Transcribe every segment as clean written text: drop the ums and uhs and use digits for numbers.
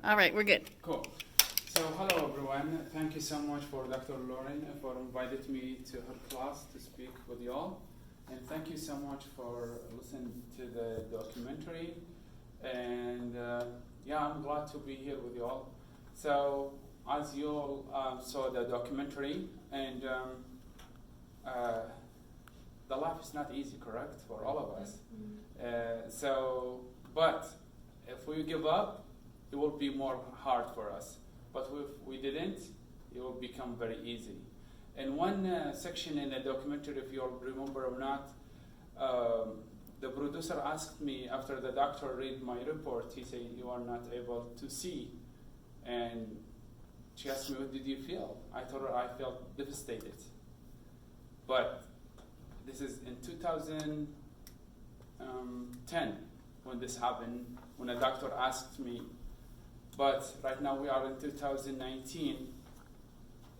All right, we're good. Cool. So hello everyone. Thank you so much for Dr. Lauren for inviting me to her class to speak with y'all. And thank you so much for listening to the documentary. And I'm glad to be here with y'all. So as you all saw the documentary, and the life is not easy, correct, for all of us. But if we give up, it will be more hard for us. But if we didn't, it will become very easy. In one section in the documentary, if you all remember or not, the producer asked me after the doctor read my report, he said, "You are not able to see." And she asked me, "What did you feel?" I told her I felt devastated. But this is in 2010 when this happened, when a doctor asked me. But right now we are in 2019.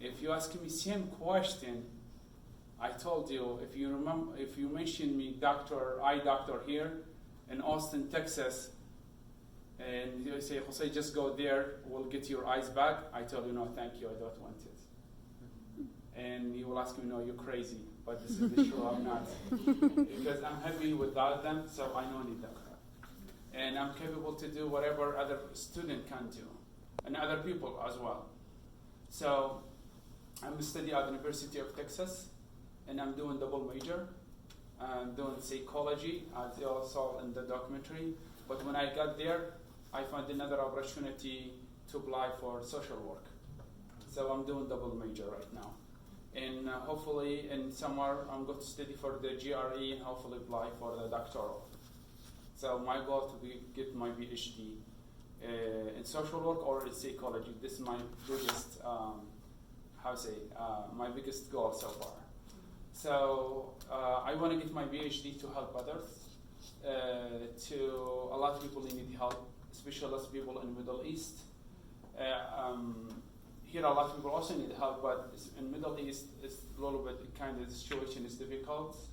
If you ask me same question, I told you, if you remember, if you mention me eye doctor here in Austin, Texas, and you say, "Jose, just go there, we'll get your eyes back," I tell you, "No, thank you, I don't want it." And you will ask me, "No, you're crazy," but this is the truth, I'm not. Because I'm happy without them, so I don't need them. And I'm capable to do whatever other student can do, and other people as well. So I'm studying at the University of Texas, and I'm doing double major. I'm doing psychology, as you all saw in the documentary. But when I got there, I found another opportunity to apply for social work. So I'm doing double major right now. And hopefully in summer, I'm going to study for the GRE and hopefully apply for the doctoral. So my goal to get my PhD in social work or in psychology. This is my biggest, my biggest goal so far. So I want to get my PhD to help others. A lot of people need help, especially people in the Middle East. Here a lot of people also need help, but in Middle East, it's a little bit kind of the situation is difficult.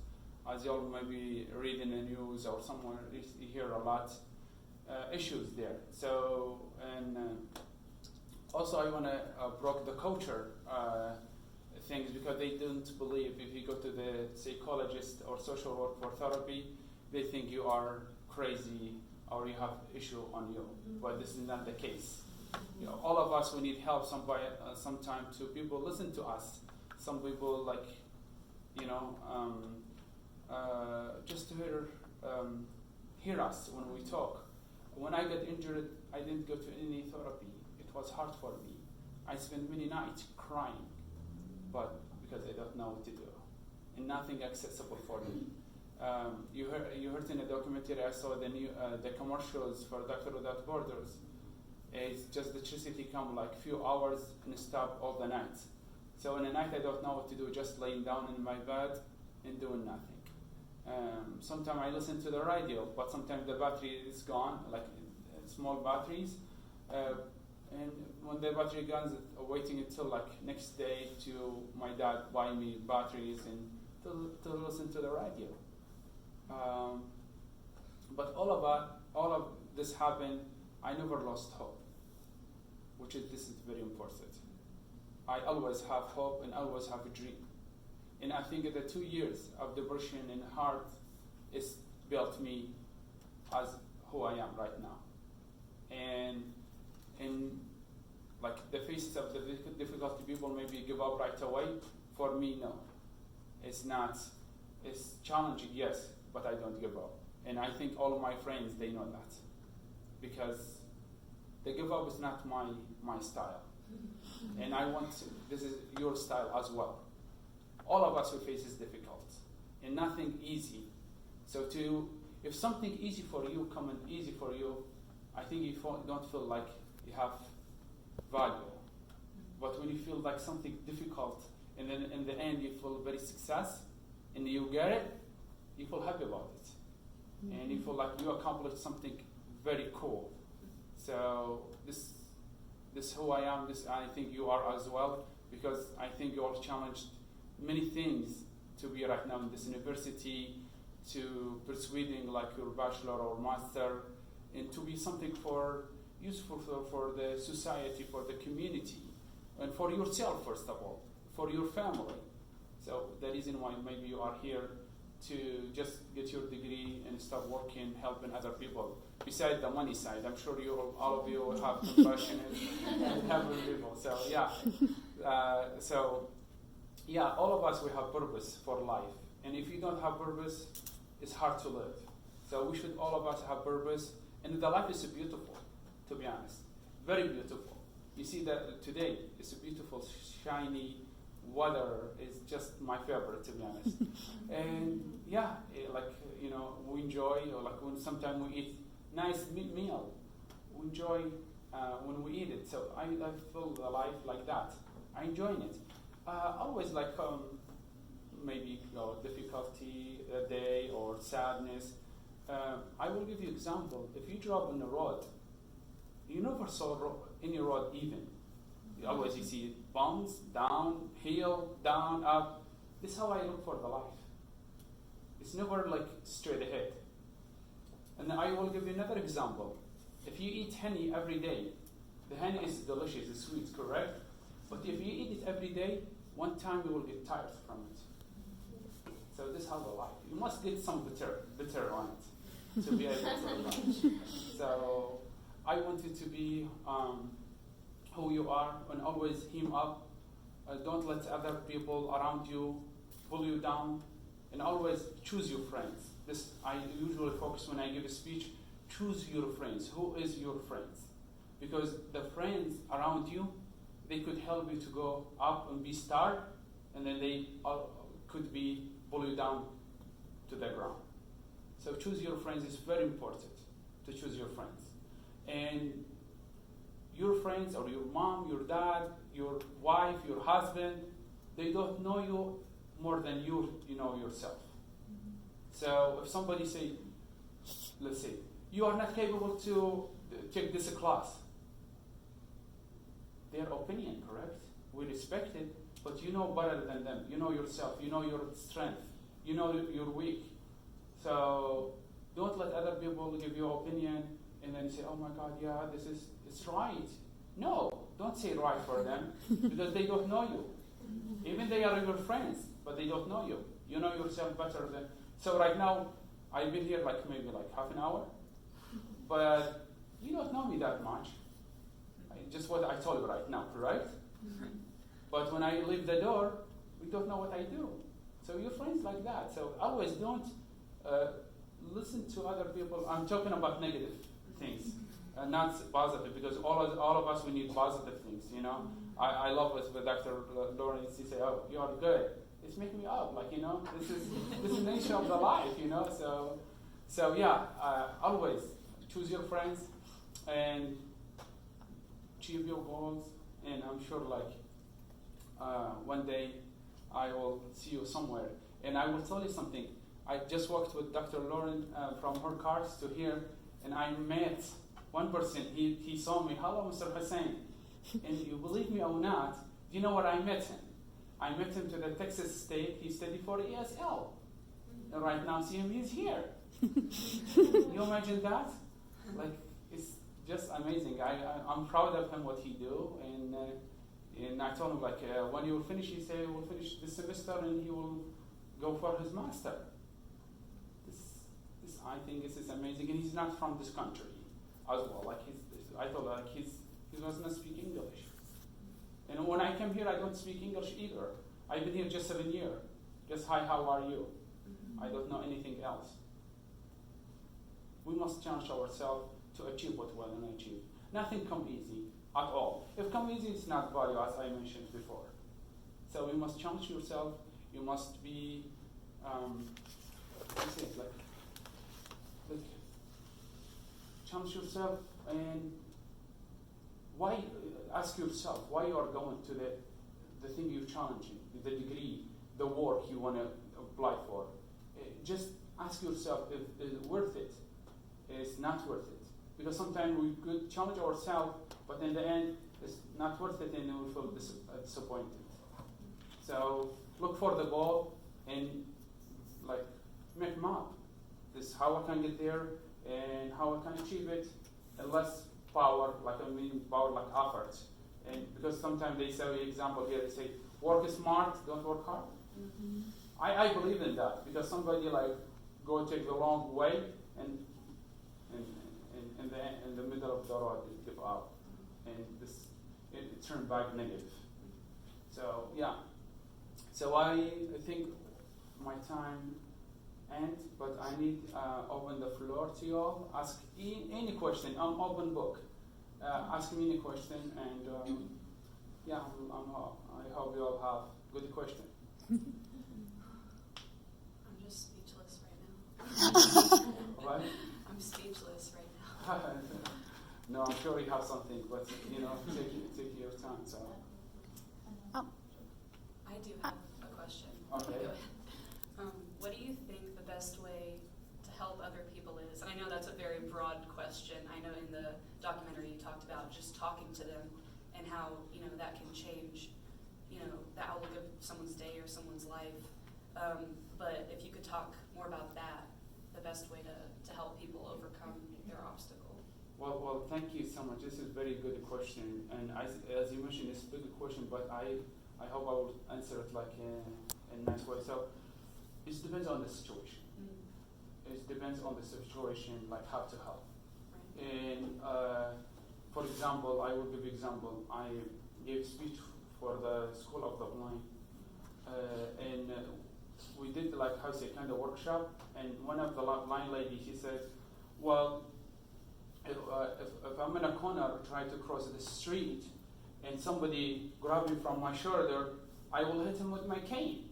As you all maybe read in the news or somewhere, you hear a lot issues there. So, and also I want to break the culture things, because they don't believe if you go to the psychologist or social work for therapy, they think you are crazy or you have issue on you. But this is not the case. You know, all of us, we need help sometime to people listen to us. Some people like, just to hear us when we talk. When I got injured, I didn't go to any therapy. It was hard for me. I spent many nights crying, but because I don't know what to do, and nothing accessible for me. You heard in the documentary, I saw the commercials for Doctor Without Borders. It's just the electricity come like few hours and stop all the night. So in the night I don't know what to do, just laying down in my bed and doing nothing. Sometimes I listen to the radio, but sometimes the battery is gone, like small batteries. And when the battery gone, waiting until like next day to my dad buy me batteries and to listen to the radio. But all of this happened. I never lost hope, this is very important. I always have hope and always have a dream. And I think the 2 years of depression and heart is built me as who I am right now. And like the faces of the difficult people maybe give up right away. For me, no. It's not. It's challenging, yes, but I don't give up. And I think all of my friends, they know that. Because the give up is not my style. And this is your style as well. All of us who face is difficult and nothing easy. So if something easy for you, coming easy for you, I think you don't feel like you have value. But when you feel like something difficult and then in the end you feel very success and you get it, you feel happy about it. Mm-hmm. And you feel like you accomplished something very cool. So this who I am, this I think you are as well, because I think you all challenged many things to be right now in this university, to persuading like your bachelor or master, and to be something for useful for the society, for the community, and for yourself, first of all, for your family. So the reason why maybe you are here to just get your degree and start working, helping other people. Besides the money side, I'm sure all of you will have compassion and helping people. So yeah, all of us, we have purpose for life. And if you don't have purpose, it's hard to live. So we should, all of us, have purpose. And the life is beautiful, to be honest. Very beautiful. You see that today, it's a beautiful, shiny weather. Is just my favorite, to be honest. And yeah, we enjoy, or like when sometimes we eat nice meal. We enjoy when we eat it. So I feel the life like that. I enjoying it. Always maybe difficulty a day or sadness. I will give you example. If you drop on the road, you never saw any road even. Always you see bumps, down, hill, down, up. This is how I look for the life. It's never like straight ahead. And I will give you another example. If you eat honey every day, the honey is delicious, it's sweet, correct? But if you eat it every day, one time you will get tired from it. So this is how the life. You must get some bitter on it to be able to live. So I want you to be who you are and always him up. Don't let other people around you pull you down, and always choose your friends. This I usually focus when I give a speech. Choose your friends. Who is your friends? Because the friends around you, they could help you to go up and be star, and then they could be pull you down to the ground. So choose your friends. It's very important to choose your friends. And your friends, or your mom, your dad, your wife, your husband, they don't know you more than you know yourself. So if somebody say, let's say, you are not capable to take this class, their opinion, correct? We respect it, but you know better than them. You know yourself. You know your strength. You know you're weak. So don't let other people give you opinion and then say, oh my God, yeah, it's right. No, don't say right for them because they don't know you. Even they are your friends, but they don't know you. You know yourself better than. So right now, I've been here maybe half an hour, but you don't know me that much. Just what I told you right now, correct? But when I leave the door, we don't know what I do. So your friends like that. So always don't listen to other people. I'm talking about negative things, not positive, because all of us, we need positive things, you know. I love it with Dr. Lawrence. He say, oh, you are good. It's making me up, this is the nature of the life, So yeah, always choose your friends and achieve your goals. And I'm sure one day I will see you somewhere. And I will tell you something. I just walked with Dr. Lauren from her cars to here, and I met one person. He saw me, hello, Mr. Hussein. And you believe me or not, do you know where I met him? I met him to the Texas State. He studied for ESL. And right now, see him, he's here. You imagine that? It's just amazing. I'm proud of him, what he do. And I told him, when he will finish, he said he will finish this semester and he will go for his master. This I think this is amazing. And he's not from this country as well. I thought he does not speak English. And when I came here, I don't speak English either. I've been here just 7 years. Just hi, how are you? I don't know anything else. We must challenge ourselves to achieve what we want to achieve. Nothing comes easy at all. If come easy, it's not value, as I mentioned before. So we must challenge yourself. You must be, challenge yourself, and ask yourself why you are going to the thing you're challenging, the degree, the work you want to apply for. Just ask yourself if it's worth it. It's not worth it. Because sometimes we could challenge ourselves, but in the end, it's not worth it and we feel disappointed. So look for the goal and make a map. This is how I can get there and how I can achieve it in less power, power like effort. And because sometimes they say, example here, they say, work smart, don't work hard. Mm-hmm. I believe in that, because somebody go take the wrong way and in the middle of the road it give up, and it turned back negative. So yeah, so I think my time ends, but I need open the floor to you all. Ask any question. I'm open book. Ask me any question, and yeah, I hope you all have good question. I'm just speechless right now. What? I'm speechless right now. No, I'm sure you have something, but take your time. So. I do have a question. Okay. Go ahead. What do you think the best way to help other people is? And I know that's a very broad question. I know in the documentary you talked about just talking to them and how that can change the outlook of someone's day or someone's life. But if you could talk more about that, the best way to help people overcome their obstacle. Well, thank you so much. This is a very good question, and as you mentioned, it's a big question, but I hope I will answer it in a nice way. So it depends on the situation. Mm. It depends on the situation, how to help. Right. And for example, I will give you example. I gave speech for the School of the Blind, and we did kind of workshop. And one of the blind lady, she said, "Well, if I'm in a corner trying to cross the street, and somebody grab me from my shoulder, I will hit him with my cane."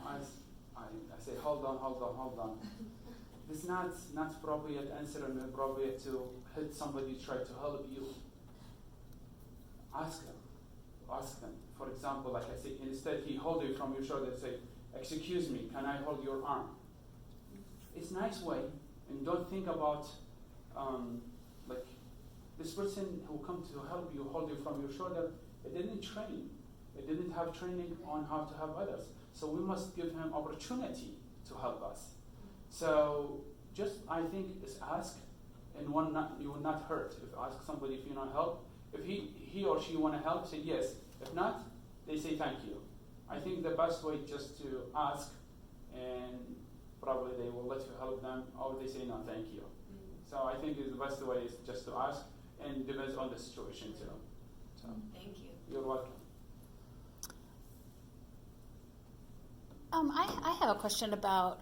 I say, hold on. This is not appropriate answer and appropriate to hit somebody try to help you. Ask them. For example, like I say, instead he hold you from your shoulder and say, "Excuse me, can I hold your arm?" It's a nice way, and don't think about this person who come to help you, hold you from your shoulder, it didn't train. It didn't have training on how to help others. So we must give him opportunity to help us. So just, I think, is ask, and you will not hurt. If ask somebody if you want help, if he or she want to help, say yes. If not, they say thank you. I think the best way just to ask, and probably they will let you help them, or they say no, thank you. So I think the best way is just to ask, and depends on the situation too. So thank you. You're welcome. I have a question about,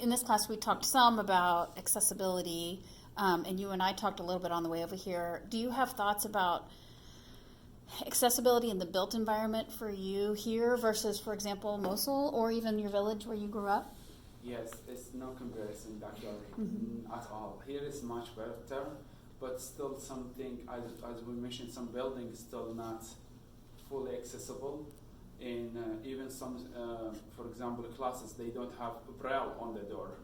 in this class we talked some about accessibility, and you and I talked a little bit on the way over here. Do you have thoughts about accessibility in the built environment for you here versus, for example, Mosul or even your village where you grew up? Yes, it's no comparison, Dr. At all. Here is much better, but still something, as we mentioned, some buildings still not fully accessible. And even some, for example, classes, they don't have braille on the door.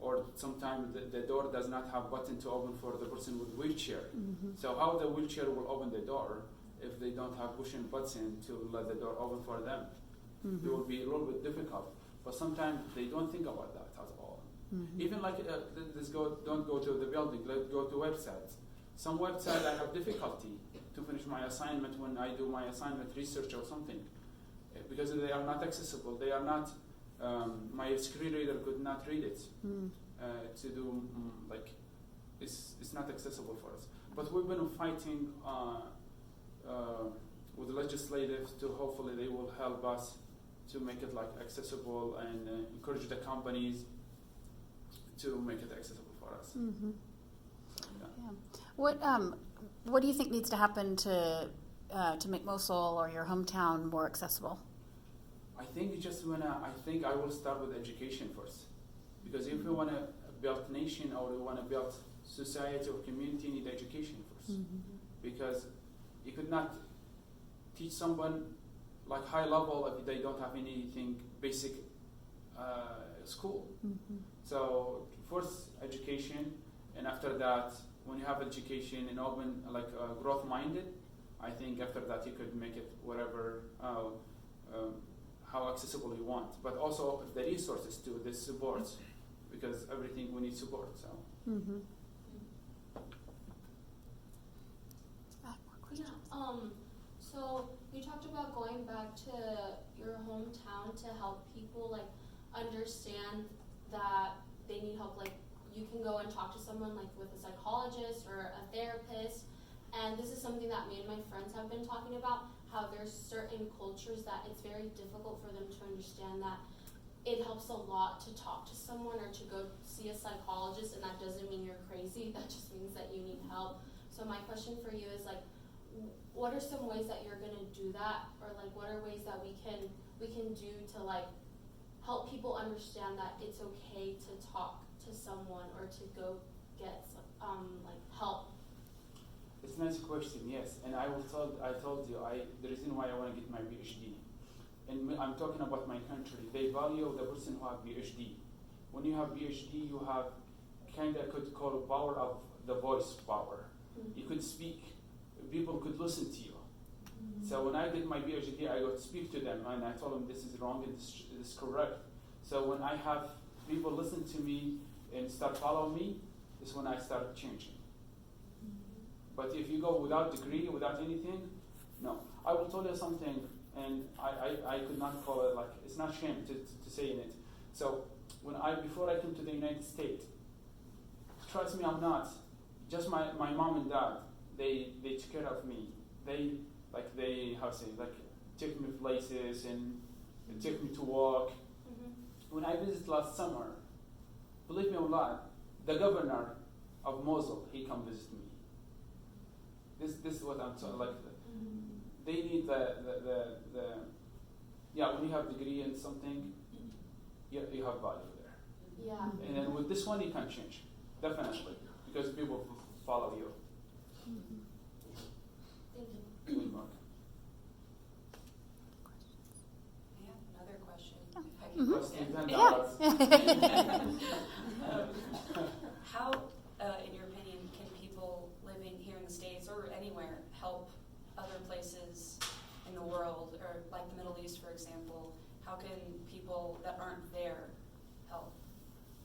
Or sometimes the door does not have button to open for the person with wheelchair. So how the wheelchair will open the door if they don't have pushing button to let the door open for them? It will be a little bit difficult. But sometimes they don't think about that at all. Even don't go to the building, let's go to websites. Some websites I have difficulty to finish my assignment when I do my assignment research or something, because they are not accessible. They are not, my screen reader could not read it to do, it's not accessible for us. But we've been fighting with the legislative to hopefully they will help us to make it accessible and encourage the companies to make it accessible for us. So, yeah. What do you think needs to happen to make Mosul or your hometown more accessible? I think I will start with education first, because if we want to build nation or we want to build society or community, you need education first, because you could not teach someone high level if they don't have anything basic school. So first education, and after that, when you have education and open growth minded, I think after that you could make it whatever how accessible you want. But also the resources too, the support, because everything we need support. So back to your hometown to help people like understand that they need help. Like you can go and talk to someone like with a psychologist or a therapist. And this is something that me and my friends have been talking about, how there's certain cultures that it's very difficult for them to understand that it helps a lot to talk to someone or to go see a psychologist, and that doesn't mean you're crazy, that just means that you need help. So my question for you is like, what are some ways that you're gonna do that, or like what are ways that we can do to like help people understand that it's okay to talk to someone or to go get like help? It's a nice question, yes. And I told you, the reason why I want to get my PhD. And I'm talking about my country. They value the person who have PhD. When you have PhD, you have kind of could call power of the voice power. Mm-hmm. You could speak, people could listen to you. Mm-hmm. So when I did my PhD, I got to speak to them and I told them this is wrong and this is correct. So when I have people listen to me and start following me, is when I start changing. But if you go without degree, without anything, no. I will tell you something, and I could not call it, like, it's not shame to say in it. So before I came to the United States, trust me, I'm not. Just my mom and dad, they took care of me. They took me places and took me to walk. Mm-hmm. When I visited last summer, believe me or not, the governor of Mosul, he come visit me. This is what I'm talking like. They need the when you have degree in something, you have value there. Yeah. And then with this one you can change, definitely, because people follow you. Thank you. Good luck. I have another question. If I can $10. How, in your opinion, can people living here in the States or anywhere help other places in the world, or like the Middle East, for example? How can people that aren't there help?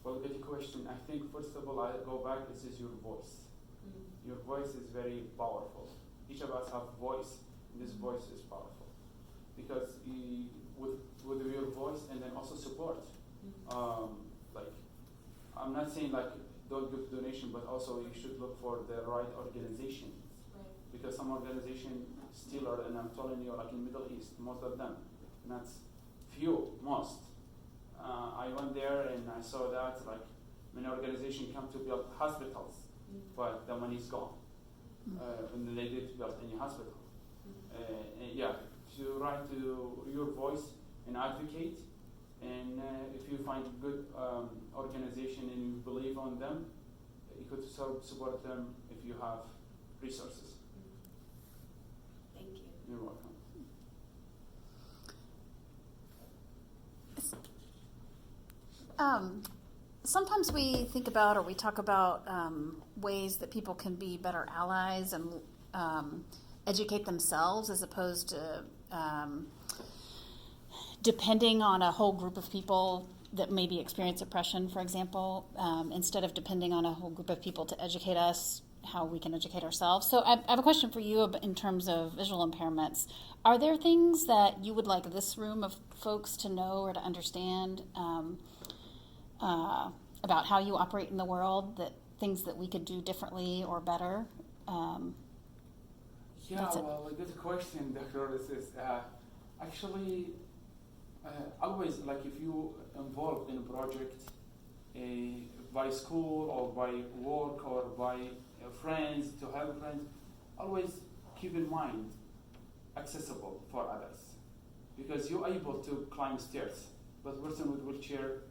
Well, good question. I think, first of all, I go back, this is your voice. Mm-hmm. Your voice is very powerful. Each of us have voice, and this voice is powerful. Because with your voice and then also support. Mm-hmm. I'm not saying like don't give donation, but also you should look for the right organization. Right. Because some organization still are, and I'm telling you, like in Middle East, most of them, not few, most. I went there and I saw that like many organizations come to build hospitals, but the money's gone. And they didn't build any hospital. To write to your voice and advocate, and if you find a good organization and you believe on them, you could support them if you have resources. Thank you. You're welcome. Sometimes we think about or we talk about ways that people can be better allies and educate themselves as opposed to depending on a whole group of people that maybe experience oppression, for example, instead of depending on a whole group of people to educate us, how we can educate ourselves. So I have a question for you in terms of visual impairments. Are there things that you would like this room of folks to know or to understand about how you operate in the world, that things that we could do differently or better? A good question, Dr. Actually, always, like if you involved in a project by school or by work or by friends, to help friends, always keep in mind accessible for others. Because you're able to climb stairs, but person with wheelchair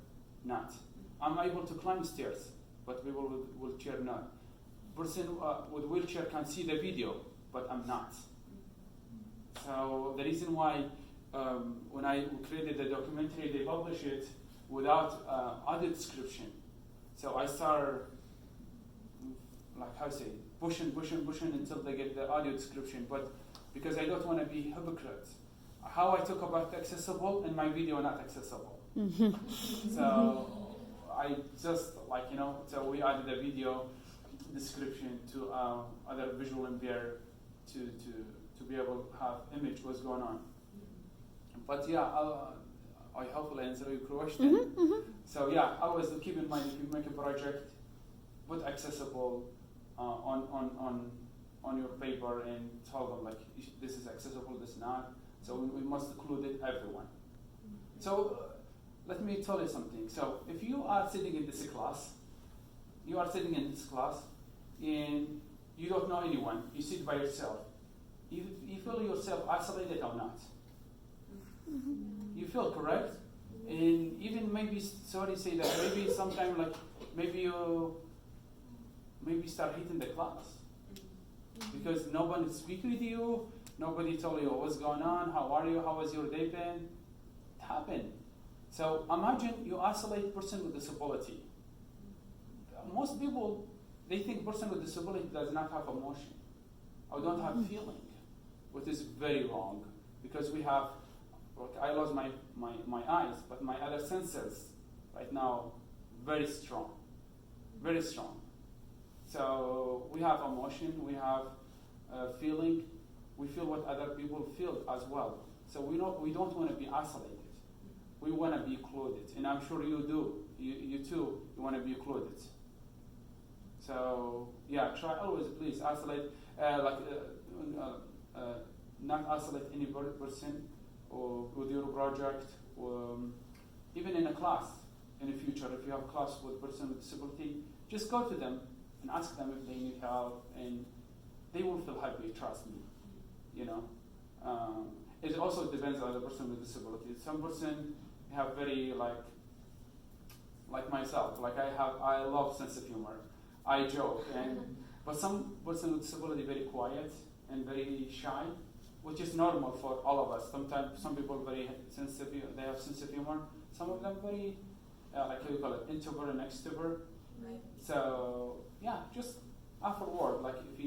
not. I'm able to climb stairs, but people with wheelchair not. Person with wheelchair can see the video, but I'm not. So the reason why when I created the documentary, they published it without audio description. So I started, pushing until they get the audio description. But because I don't want to be hypocrite, how I talk about accessible and my video not accessible. So I just so we added a video description to other visual impaired to be able to have image what's going on. But yeah, I hopefully answer your question. Mm-hmm, mm-hmm. So yeah, always keep in mind if you make a project, put accessible on your paper and tell them like this is accessible, this is not. So we must include it everyone. So let me tell you something. So if you are sitting in this class, and you don't know anyone, you sit by yourself. You feel yourself isolated or not? Mm-hmm. You feel correct? And even maybe, sorry say that, maybe sometime like, maybe you start hating the class. Because nobody speak with you, nobody tell you what's going on, how are you, how was your day been? It happened. So imagine you isolate person with disability. Most people, they think person with disability does not have emotion or don't have feeling, which is very wrong, because we have, I lost my eyes, but my other senses right now very strong, very strong. So we have emotion, we have feeling, we feel what other people feel as well. So we don't want to be isolated. We want to be included, and I'm sure you do. You too, you want to be included. So yeah, try always, please isolate, not isolate any person or with your project, or even in a class. In the future, if you have a class with a person with disability, just go to them and ask them if they need help, and they will feel happy. Trust me. You know, it also depends on the person with disability. Some person have very like myself. Like I love sense of humor. I joke, but some person with disability very quiet and very shy, which is normal for all of us. Sometimes some people very sensitive, they have sense of humor. Some of them very, like how you call it, introvert and extrovert. Right. So yeah, just afterward, like if you